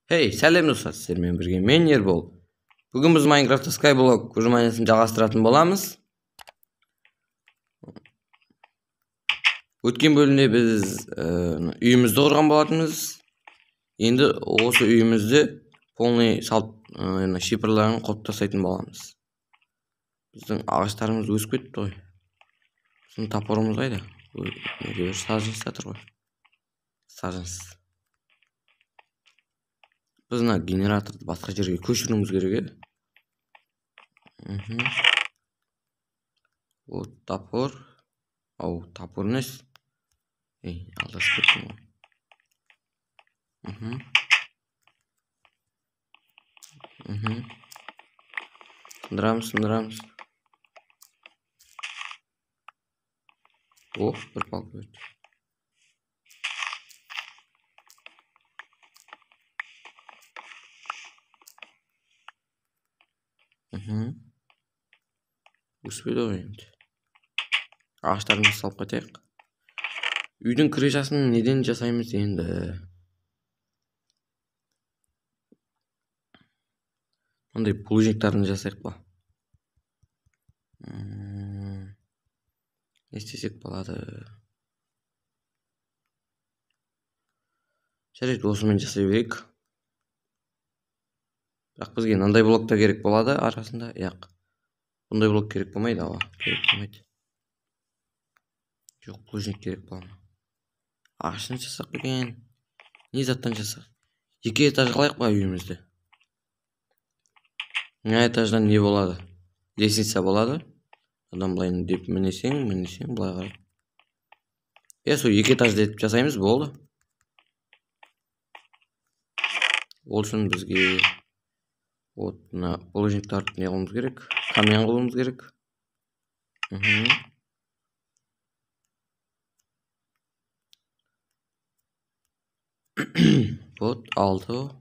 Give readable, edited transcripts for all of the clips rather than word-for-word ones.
Hey, сәлем достар, сіздермен бірге мен Ербол. Бүгін біз Майнкрафтта Skyblock көшірмесін жалғастыратын боламыз. Өткен бөлімде біз үйімізді құрған болатынбыз. Енді осы үйімізді полный шипрларын қойып тастайтын боламыз. Біздің ағаштарымыз өсіп кетті ғой. Біздің топорымыз қайда? Саженец жатыр ғой. Саженец. Біз мына генераторды басқа жерге көшіруіміз керек. Вот топор. Ау, топор емес. Алдасып кеттім ғой. Сындырамыз. О, бір палка өтті. Өспеді ғой енді. Ағаштарымызды салып кетейік. Үйдің крышасын неден жасаймыз енді? Ондай булыжниктарын жасайық па? Не істесек болады? Жарайды, осымен жасай берейік. Бірақ бізге мынандай блок та керек болады арасында. Яқ. Бұндай блок керек болмайды, ала. Керек болмайды. Жоқ, булыжник керек болады. Ағаштан жасақ екен. Не заттан жасақ? 2 этаж қылайық па үйімізді? Мына этаждан не болады? Лестница болады. Одан былай деп мінесең, былай қарай. Сол 2 этажды етіп жасаймыз, болды. Ол үшін бізге вот мына булыжниктарды не қылуымыз керек? Камень қылуымыз керек. Вот 6.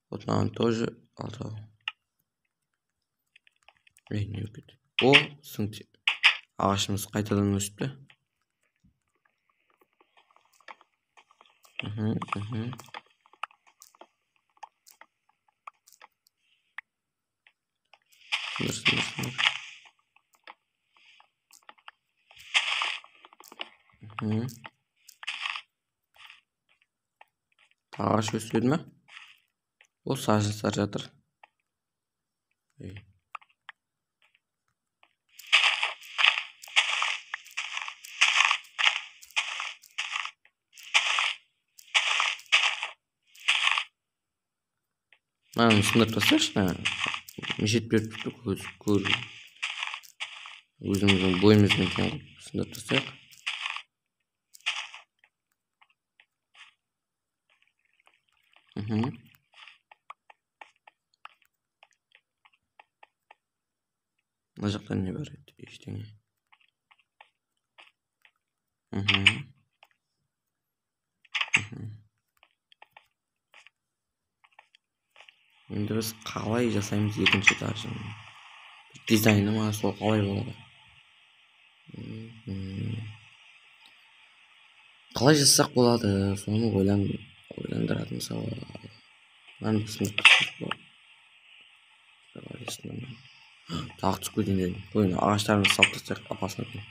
Вот нам тоже 6. Не өкет. О, сіңті. Ағашымыз қайтадан өсіпті. Сындыр. Ағаш өседі ме? Ол саженцар жатыр. Мынаны сындырып тастайықшы. Мешет беріп тұр. Өзіміздің бойымызбен тең қылып сындырып тастайық. Мына жақтан не бар еді? Ештеңе. Енді біз қалай жасаймыз екінші этажын? Дизайны ма, сол қалай болады? Қалай жасақ болады? Соны ойландыратын сауал. Мынаны сындырып тастайық. Тағы түсіп кетейін дедім. Қойын, ағаштарымызды салып тастайық, апасына екен.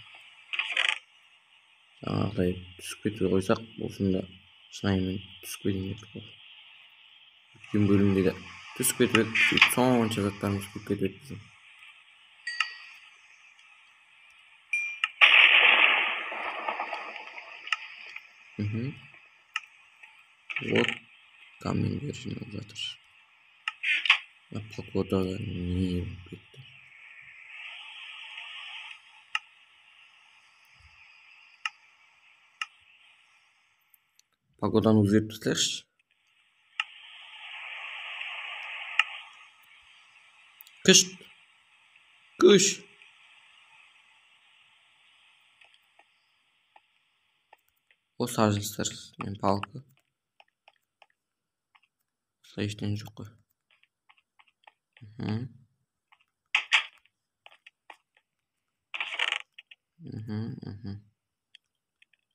Жаңағыдай түсіп кетіп қойсақ, осында шынайымен түсіп кетейін дедік. Өткен бөлімде де түсіп кетіп еді, сонша заттарымыз түсіп кетіп еді біздің. Вот камендер жинап жатыр. Погодаға не болып кетті? Погоданы өзгертіп тастайықшы. Күш. О, саженцар мен палка. Осылай ештеңе жоқ қой.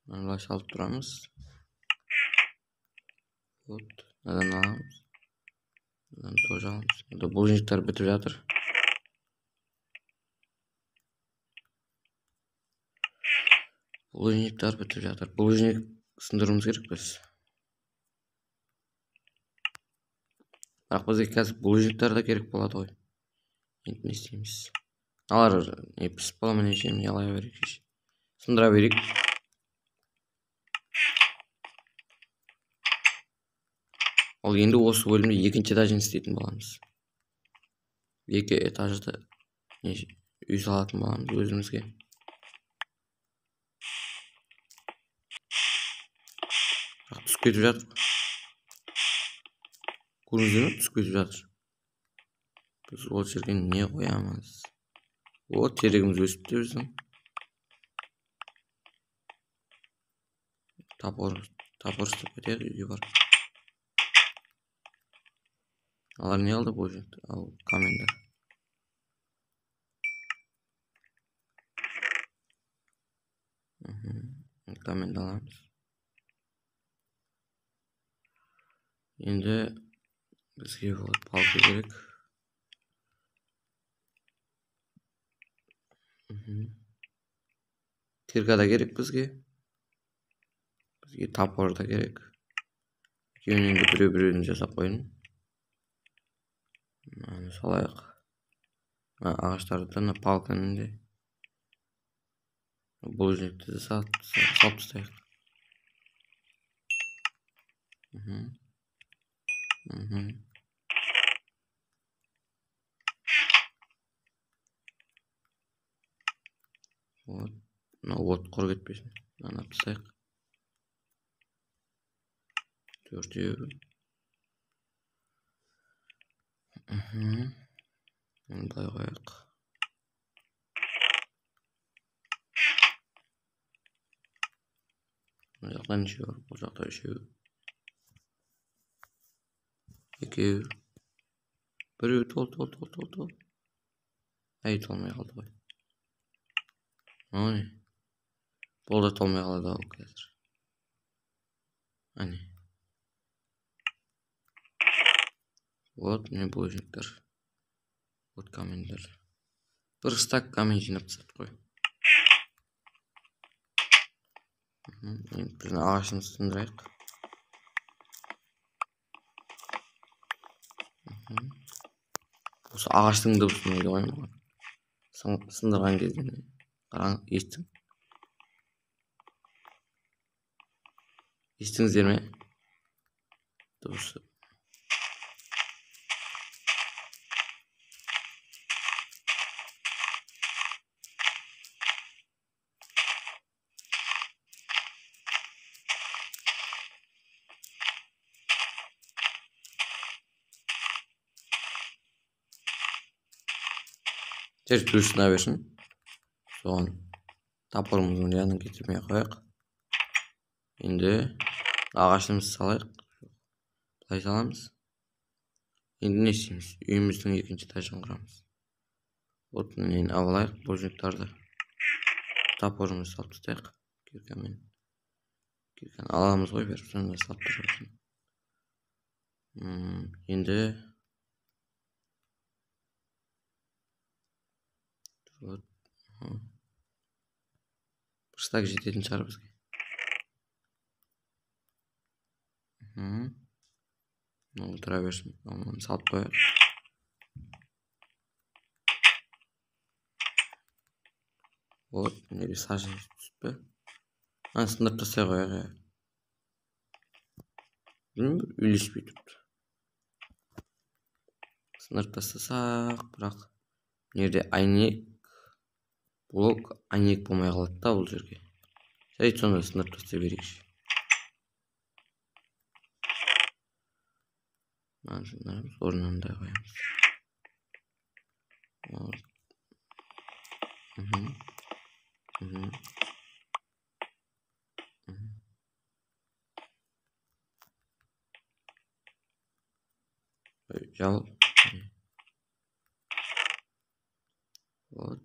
Ulaş alıp turamız. Neden alamız? Neden toz alamız? Burada buluşnikler bitip жатыр. Buluşnikler bitip жатыр. Buluşnik sındırmamız керек biz. Бірақ бізге қазір булыжниктер да керек болады ғой. Енді не істейміз? Алар не пісіп қала ма нешем не қыла берейік. Сындыра берейік. Ал енді осы бөлімде екінші этажын істейтін боламыз. Екі этажды үй салатын боламыз өзімізге. Түсіп кетіп жатыр. Көрдіңіздер ме? Түсіп кетіп жатыр. Біз ол жерге не қоямыз? Вот терегіміз өсіпті біздің. Тапор ұстап кетеді үйге бар. Алар не алды бұл жерде? Ал камендар. Каменді аламыз. Енді бізге вот палка керек. Кирка да керек бізге. Бізге тапор да керек. Екеуінен де біреу-біреуін жасап қойын. Салайық. Ағаштарды палканың де булыжникті де салып тастайық. Вот. Вот құр кетпесін. Анап тастайық. Төртеу. Бұлай қояйық. Бұл жақта нешеу бар? Бұл жақта үшеу. Екеу. Біреу тол. Әй, толмай қалды ғой. Ой. Бұл да толмай қалады ау қазір. Әне. Вот міне булыжниктер. Вот каменьдер. Бір стак камень жинап тастадық қой. Енді біздің ағашын сындырайық. Осы ағаштың дыбысын еді ғой маған. Сындырған кезде қараң, естің. Естіңіздер ме? Дыбысы. Тер төсіне берсін. Соған тапырымыздың жанын кетірмей қояйық. Енді ағашымызды салайық. Бұлай саламыз. Енді не істейміз? Үйіміздің екінші этажын құрамыз. Вот нені алайық, булыжниктарды. Тапорымызды салып тастайық. Киркамен. Кирканы аламыз ғой беріп, сонда салып тұрсын. Енді вот. Бір стак жететін шығар бізге. Отыра берсін. Оны салып қояйық. Вот, неге сажын түсіп пе? Сындырып тастай қояйық. Білмеймін, үйлеспей тұрыпты. Сындырып тастасақ, бірақ жерде әйнек, блок әйнек болмай қалады да бұл жерге. Жай сонда сындырып тастай берейікші. Орнында қоямыз. Жал. Вот.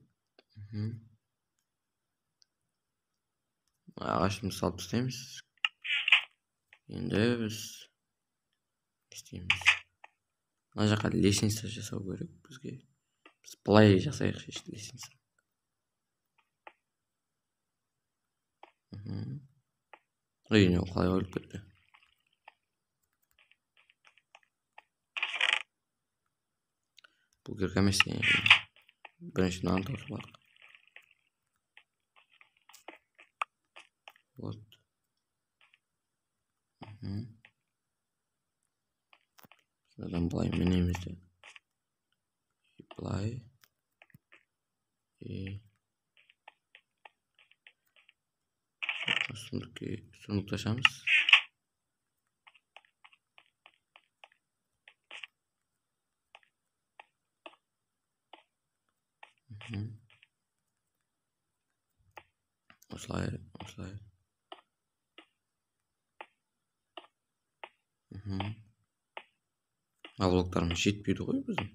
Ağaçımızı salып tastaymiz. Endi biz isteymiz. Mына жаққа лестница жасау керек бізге. Biz былай жасайықшы işte лестница. Үйіне қалай қойылып кетті. Бұл керек емес. Бірінші мынаны тауысып алайық. Вот. Содан былай мінеміз де. Былай. Сундук ташамыз. Осылай. Ал блоктарымыз жетпейді ғой біздің.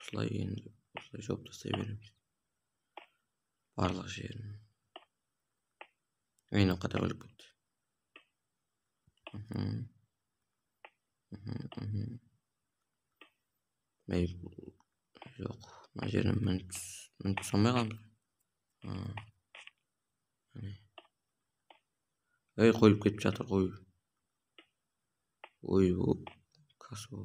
Осылай енді осылай жауып тастай береміз. Барлық жерін. Үйіне қайта өліп кетті. Жоқ, мына жерін мініп салмай қалды. Қойылып кетіп жатыр ғой. Ой, касо.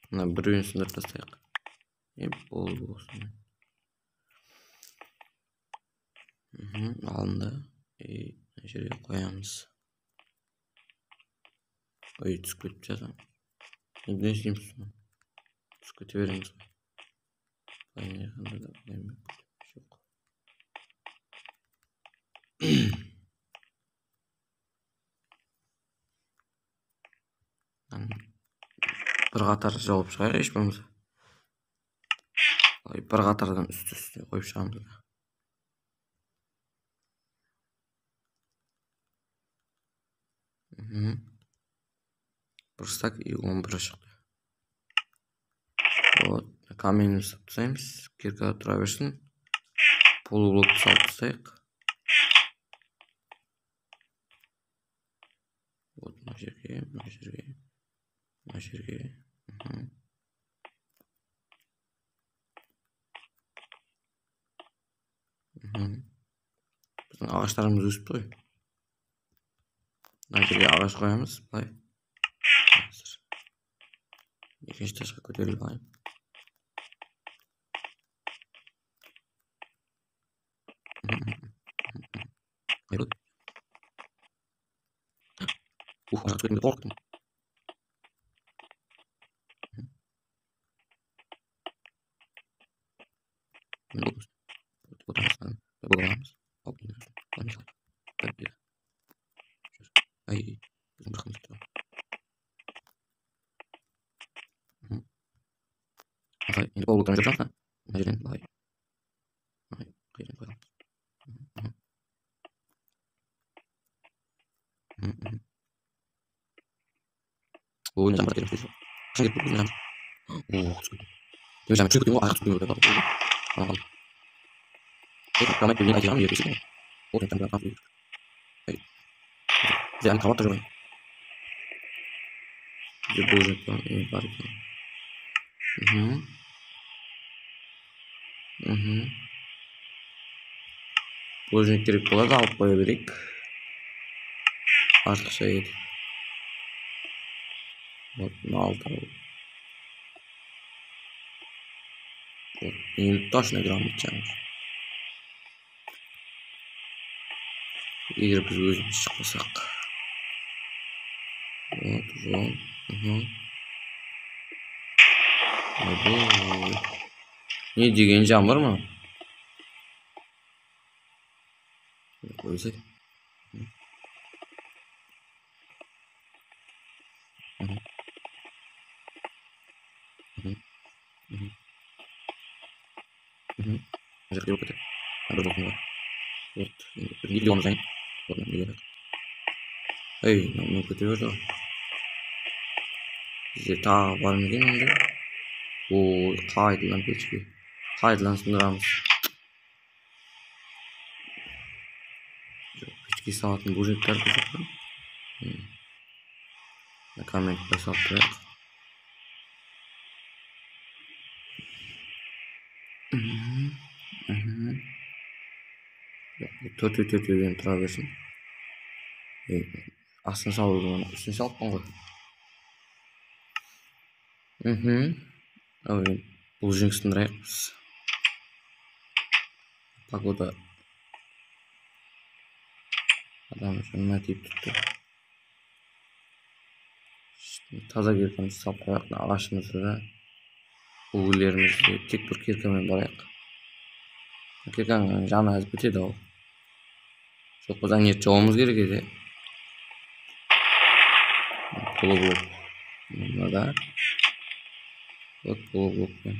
Мына біреуін сындырып тастайық. Болды болсын. Алынды. Мына жерге қоямыз. Ой, түсіп кетіп жатыр. Не істейміз? Түсіп кете береміз. Жоқ. Bir қатар жауып шығайық еш болмаса. Bir қатардан үсті қойып шығамыз. Bir стак и 11 шықты. Вот, каменімізді тастаймыз. Кирка тұра берсін. Полублокты салып тастайық. Вот, мына жерге. Біздің ағаштарымыз өсіп той. Мына жерге ағаш қоямыз. Былай. Екінші ташқа көтеріліп алайын. Қайрат. Ағаш көтерімді қорқтым. Енді болудан жүріп жатса, мына жерден былай. Қайдан қойамыз. Ой, не замыр керек жоқ. Қашан керек бұл замыр. Түсіп кетті. Мен жаңа түсіп кеткен ғой, аяқ түсіп кеткен ғой. Қалды. Қамайт келген айтылған ер есік. Ол тентен бір қап үйір. Бізде әлі қабат та жоқ. Бізде бұл жеткен бар екен. Божник керек болады, алып қоя берейік. Артықша еді. Вот, алды. Вот, енді точно грамота жаңыз. Егер біз өзіміз шықпасақ. Вот. Не деген жаңбыр ма? Қойсай. Ancak yok dedi. Ben bir bakım var. Evet. Bir video olmayacak. Bakın video bak. Hey, ne kötü oldu. Bize ta var mı gene onda? Oo, kaydı lan peçki. Kaydı lan sınırımız. Peçki saatin bujikler kızıktım. Comment basalttırak. Tört yürüyen traversin. Aslında sağ olun. Üstüne sağlık mı? Evet. Bujik sınırayız. Pagoda. Adam şununla deyip tuttu. İşte taza girdim sap koyakla ağaçımızı da uğurlarımızı tek bir kirkemen barayak. Kirkemen canı az bitedi o. Çok uzan yer çoğumuz gerek edi. Pulu blok. Bunlar da. Bak pulu blok ben.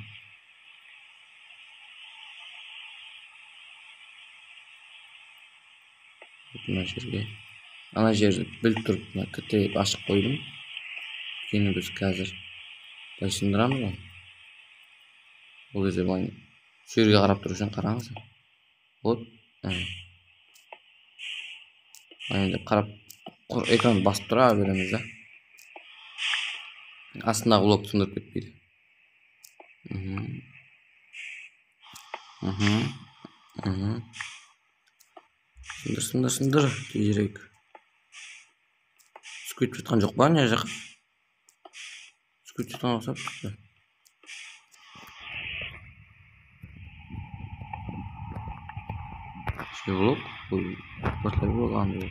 Bunlar жерге. Ana жерді біліп тұрып мына кітеп ашып қойдым. Кейін біз қазір былай сындырамыз ғой. Ол кезде былай сол жерге қарап тұру үшін қараңыз. Вот. Енді қарап экранды басып тұра береміз да. Астындағы блок сындырып кетпейді. Сындыр. Тезірек. Түсіп кетіп жатқан жоқ па не жаққа? Түсіп кетіп жатқан ұқсап тұр. Блок. Басылай болған бұл.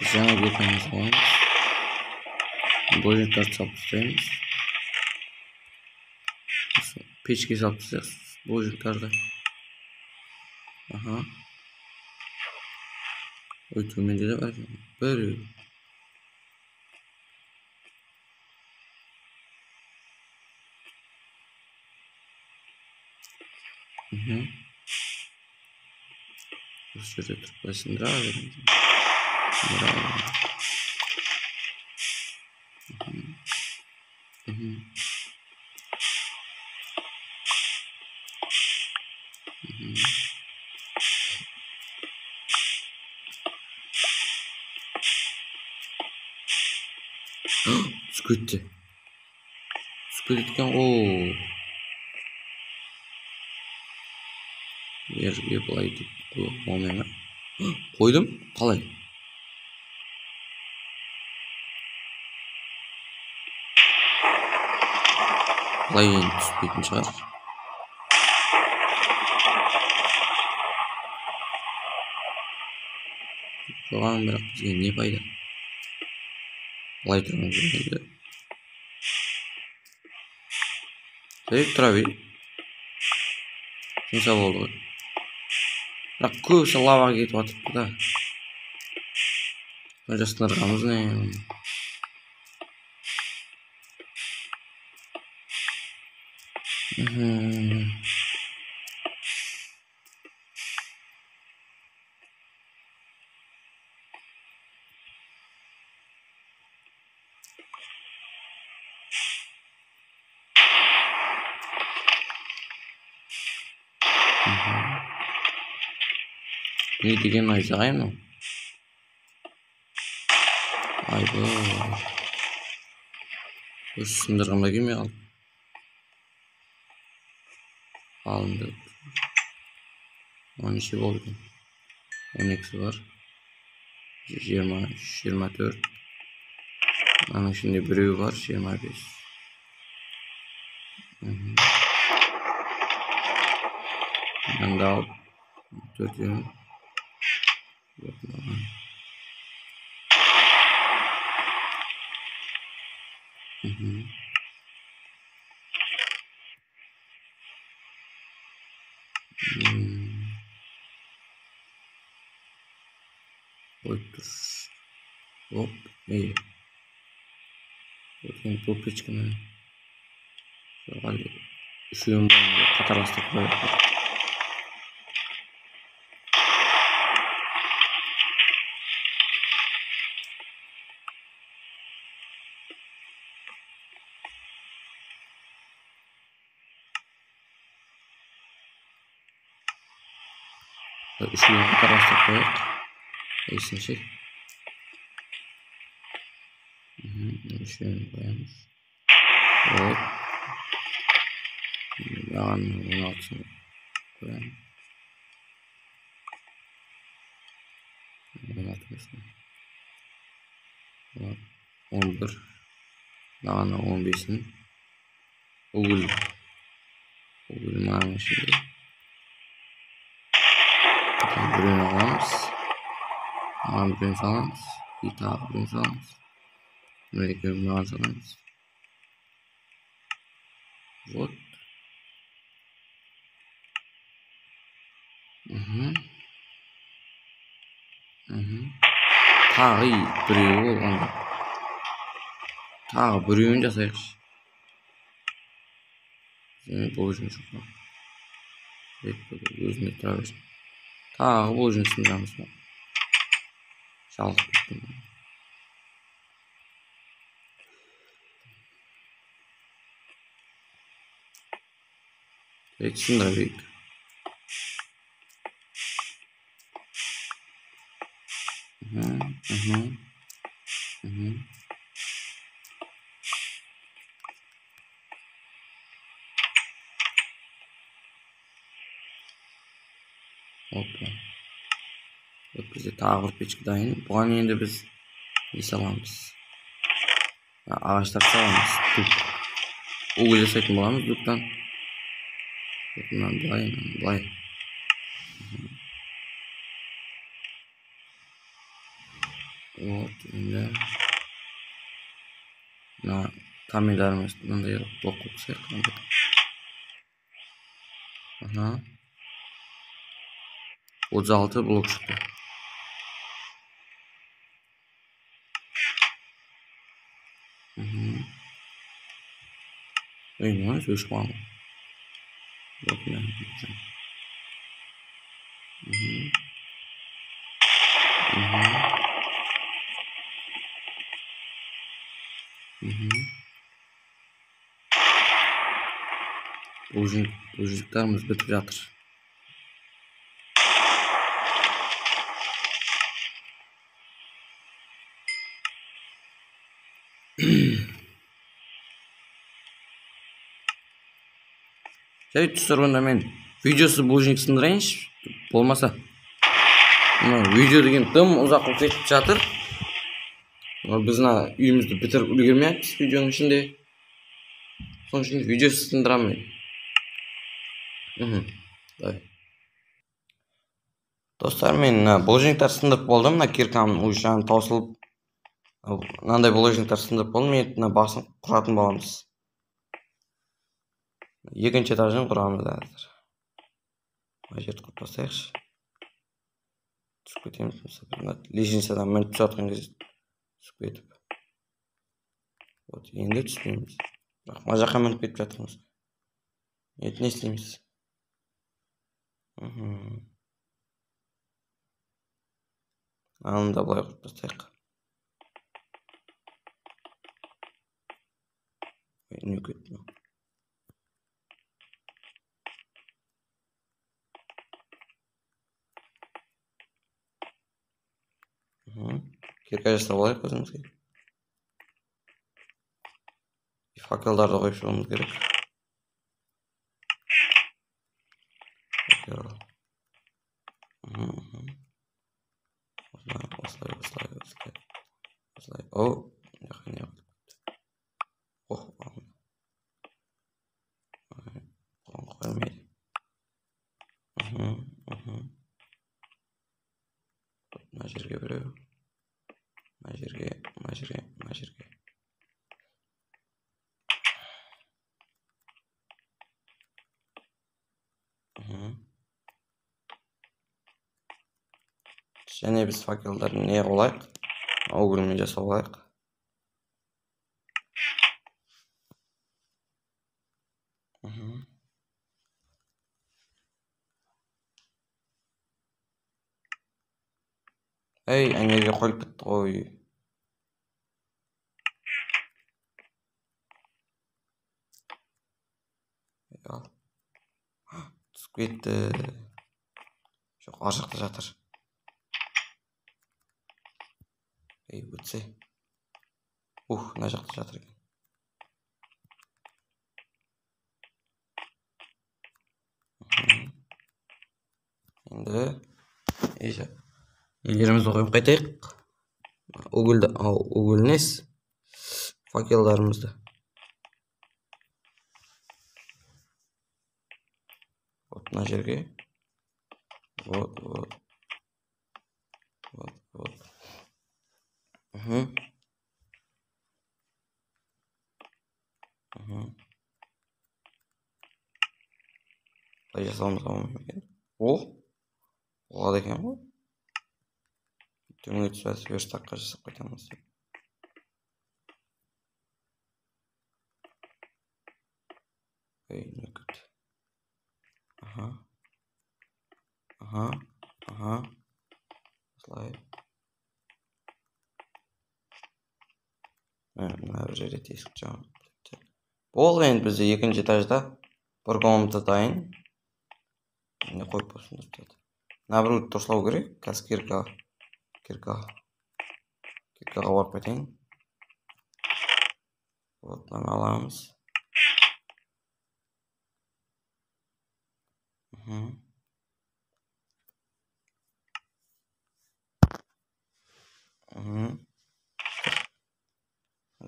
Жаңа бетіміз аламыз. Божниктарды салып тастаймыз. Печке салып тастайық божниктарды. Ой, төменде де бар екен. Бір. Осы жерде тұрып былай сындыра береміз. Түсіп кетті. Түсіп кеткен ғой. Жерге былай деп болмай ма? Қойдым, қалай? Қалай енді түспейтін шығар. Соған бірақ бізге не пайда? Былай тұрған жүргенде. Тек тұра бей. Сынса болды ғой. Бірақ көбісі лаваға кетіп атыпты да. Сонша сындырғанымыз не? Не деген найзағай мынау? Айбы. Осы сындырғанда келмей қалды. Алынды. 12 болды екен. 12 бар. 23, 24. Аның ішінде біреу бар, 25. Мынаны да алып, 4-еуін. Koydur. Hop. İyi. Bakayım bu piçkini. Şöyle üşüyorum ben. Katar hasta koyuyor. Üşüyorum katar hasta koyuyor. İyisin şey. Üşüyorum koyalım. Hop. Yağın 16'sını koyalım. 16'sını. 11. Yağın 15'ini. Oğul. Oğul mağın şimdi. Birini alamaz. Mağın birini alamaz. Bir daha birini alamaz. Böyle mağın alamaz. Вот. Tағы біреуі болғанда. Тағы біреуін жасайықшы. Бұл жұмыс өзіне тұра берсін. Тағы бұл жұмысын жаңыз. Жалғыз кеттім. Сындыра берейік. Hoppa. Bizde tағы бір печка дайын. Бұған енді біз не саламыз? Ағаштар саламыз. Дуп. Уголь жасайтын боламыз дуптан. Былай. Вот, енді мына камераларымыз мындай блок қойып қойсайық. Ага. 36 blok çıktı. Ne söz var mı? Yok ya. Buzluklarımız bitip yatır. Şey tutarında men videosu buzluk sındırayınç olmasa. Video деген tım uzak olып ketip жатыр. Biz uyumuzda bitirip ulgurmayapmiz videonun içinde. Sonuç için video sındıram men. Dostlar, men bulojниктар sındırıp болдым. Мына киркамның ушаны тосылып, мынандай булojниктар sındырып болдым. Енді мына басын құратын боламыз. Екінші этажын құрамыз қазір. Мына жерді құрып тастайықшы. Түсіп кетеміз. Лестницадан мініп түсіп жатқан кезде түсіп кетіп. Вот, енді түспейміз. Бірақ мына жаққа мініп кетіп жатырмыз. Енді не істейміз? Анында былай құрып тастайық. Не кетті? Кирка жасап алайық өзімізге. Факелдарды қойып шығуымыз керек. Осылай. О, жақын не қылып. Ох, қоймайды. Мына жерге біреу. Мына жерге. Және біз факелдарды не қылайық? Огылмен жасап алайық. Ей, әнеге қойып кетті ғой. Түсіп кетті. Жоқ, ар жақта жатыр. Ей, өтсе. Мына жақта жатыр екен. Енді елерімізді қойып қайтайық. Угольнес факелдарымызды. Вот мына жерге. Вот. Былай жасауымызға болмайды екен. Болады екен ғой. Төңге түсіп верстакқа жасап қайтамыз деп. Нөкет. Слайд. Мына бір жерде тесік жағып. Болды, енді бізде екінші этажда бір комната дайын. Не қойып болсын деп. Мына бір тұрсылау керек. Қазір киркаға барып кетейін. Вот, мынаны аламыз.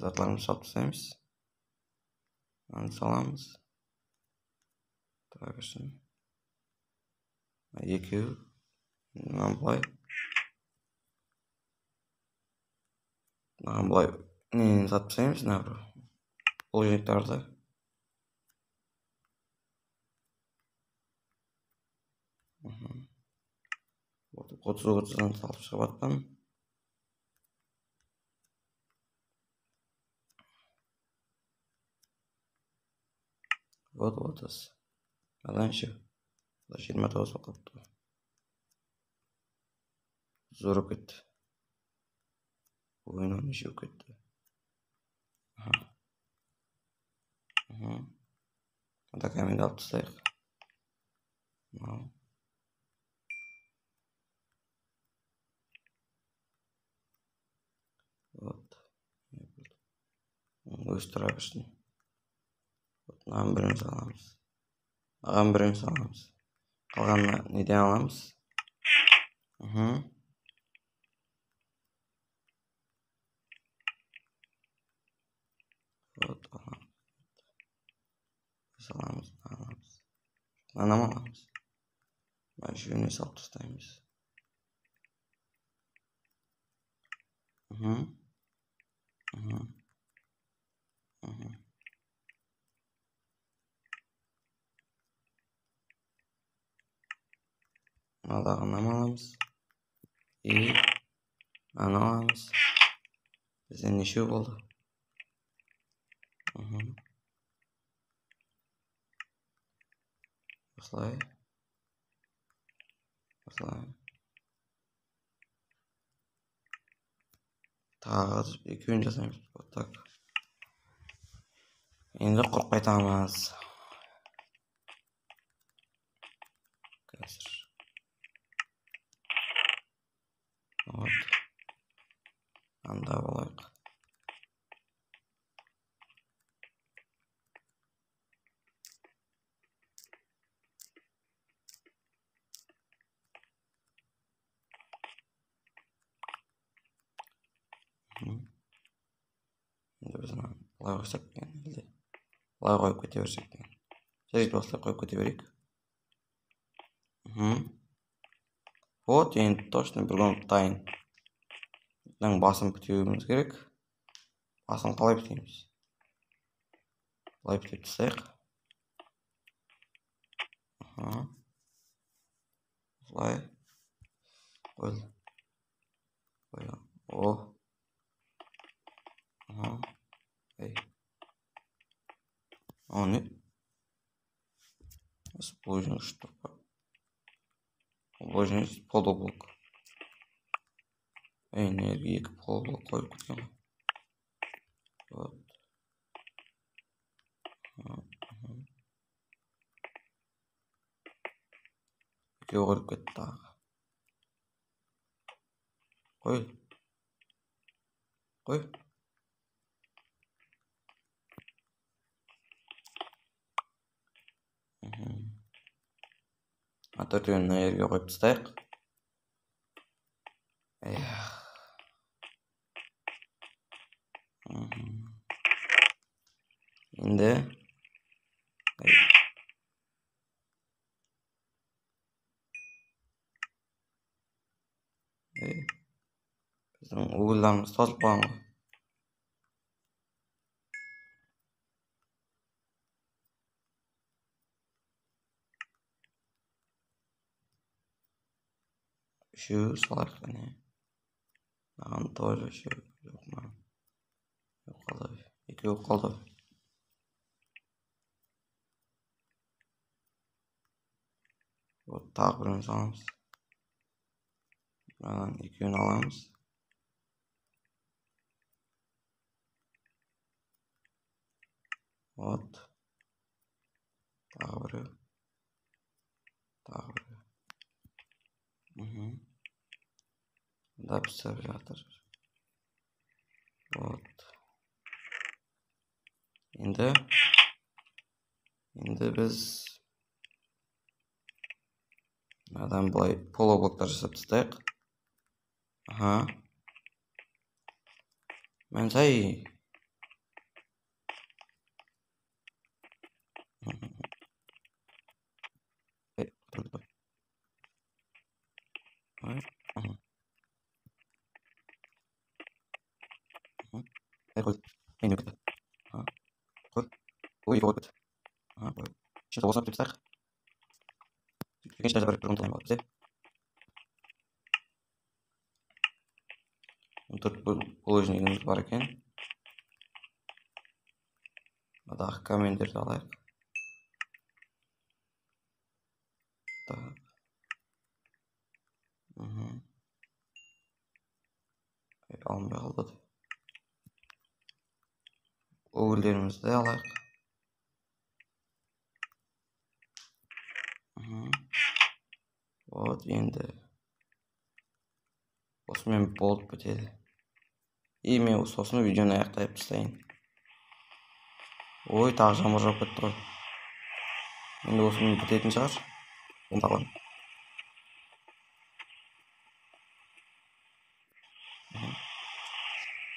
Затlarımızı салып тастаймыз. Мынаны саламыз. Трагышын. Екеу. Мынаны былай. Нені салып тастаймыз, мына бір бұл жиектарды. Отыздан салып шығып атқан. Вот 30. Адан еще 29 қалыпты. Зор кетті. Ойынан неше кетті. Ада каменді алып тастайық. Вот. Өз трагышын. Мынаны бірінші аламыз. Маған бірінші аламыз. Қалғанына неден аламыз? Вот, аламыз. Аламыз. Мынаны аламыз. Мына үшеуіне салып тастаймыз. Мынадағы мынаны аламыз. Мынаны аламыз. Бізден нешеу болды? Осылай. Тағы екеуін жасаймыз. Вот так. Енді құрып қайтамыз. Қазір. Вот. Анда болайық. Енді біз былай қойсақ екен. Былай қойып кете берсек екен. Жарайды, осылай қойып кете берейік. Вот, енді точно бір комната дайын. Мынаның басын бүтеуіміз керек. Басын қалай бүтеміз? Былай бүтеп тастайық. Осылай. Қойды. Oh. Aha. Ey. O ne? Спорим, что обожаю полублок. Энергии к полублок koyduk. Вот. İki koyduk ketdi. Koy. Koy. Atatürk'ün yerine koyup tastayık. Endi bizning o'g'illarimiz tozalab qo'ygan. Shu salaqani. Ma'an to'g'ri shu yo'qmi? Yo'q qoldi. Ikki yo'q qoldi. Taq birini solamiz. Mana ikkini olamiz. Вот. Taq biri. Taq biri. Da pishib yotir. Вот. Endi biz nereden bulay polobloklar жасап тастайық. Aha. Men say. Şimdi WhatsApp tipsler. Gençler de bir bize. Тут положенияımız var ekan. Daha kommentlerdi alayıq. Так. Almay aldı. O'g'illarimizni de alayıq. Вот endi. Osman bo'lib bitadi. Men o'sosini videoni oyoqlayib tashlayin. Oy, tag'am urib ketdi. Endi o'sman bitadigan chiqar. Uni taqalam.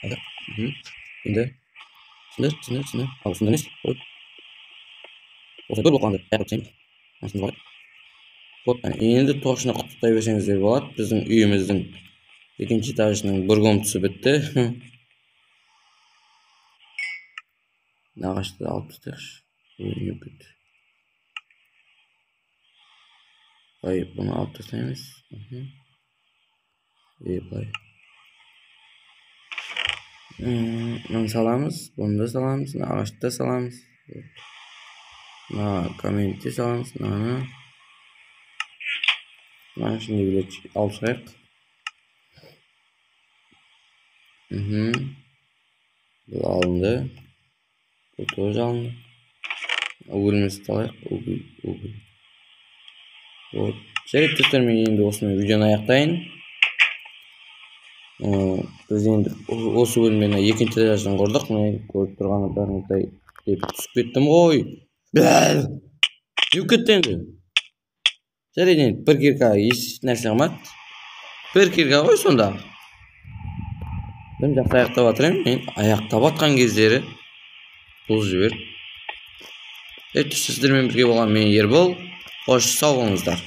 Hadi. Endi. Sinir. Al şundan işte. Olsa bir boqandı. Ayaqıp sen. Aslında var. Вот, endi toshni qutqay bersangizlar bo'ladi. Bizning uyimizning ikkinchi etajning bir komnatasi bitdi. Naqshda olib tashlaymiz. Voy, buni olib tashlaymiz. Voy. Bunu salamiz, bunu da salamiz, naqshda salamiz. Kommentni salamiz, mana shunday bile olsak. Bu alındı. Bu toz alındı. O'g'ilimizni talayıq. O'g'il. Вот. Şerif men endi o'sini videoni oyoqlayin. Biz endi o'sha bo'lmani ikkinchi etajdan qurdik. Men ko'rib turganlaringizday deb tushib ketdim. Oy. Yuk ketdi endi. Jarayın bir kirka hech narsa qilmadi. Bir kirka qo'y sonda. Ben жақсы аяқтап жатырмын. Men аяқтап жатқан кездері бұзып жіберіп. Сіздермен бірге болған мен Ербол. Қош сау болыңыздар.